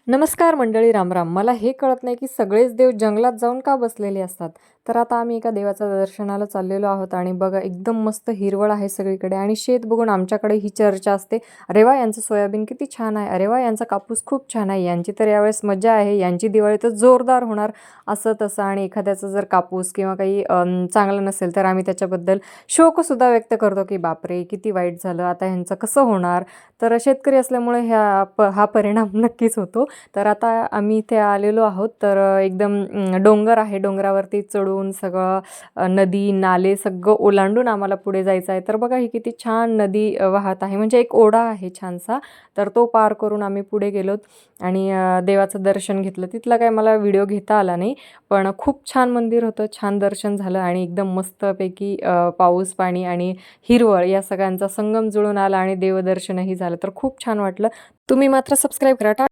नमस्कार मंडळी, रामराम. मला हे कळत नाही की सगळेच देव जंगलात जाऊन का बसलेले असतात. तर आता आम्ही एका देवाच्या दर्शनाला चाललेलो आहोत आणि बघा एकदम मस्त हिरवळ आहे सगळीकडे आणि शेत बघून आमच्याकडे ही चर्चा असते, अरे वा यांचं सोयाबीन किती छान आहे, अरे वा यांचा कापूस खूप छान आहे, यांची तर यावेळेस मजा आहे, यांची दिवाळी तर जोरदार होणार, असं तसं. आणि एखाद्याचा जर कापूस किंवा काही चांगलं नसेल तर आम्ही त्याच्याबद्दल शोकसुद्धा व्यक्त करतो की बापरे किती वाईट झालं, आता ह्यांचं कसं होणार. तर शेतकरी असल्यामुळे हा परिणाम नक्कीच होतो. तर आता आम्ही इथे आलेलो आहोत. तर एकदम डोंगर आहे. डोंगरावरती चढून सगळं नदी, नाले सगळं ओलांडून आम्हाला पुढे जायचं आहे. तर बघा ही किती छान नदी वाहत आहे. म्हणजे एक ओढा आहे छानसा. तर तो पार करून आम्ही पुढे गेलोत आणि देवाचं दर्शन घेतलं. तिथला काय मला व्हिडिओ घेता आला नाही. पण खूप छान मंदिर होतं, छान दर्शन झालं आणि एकदम मस्तपैकी पाऊस, पाणी आणि हिरवळ या सगळ्यांचा संगम जुळून आला आणि देवदर्शनही झालं. तर खूप छान वाटलं. तुम्ही मात्र सबस्क्राईब करा.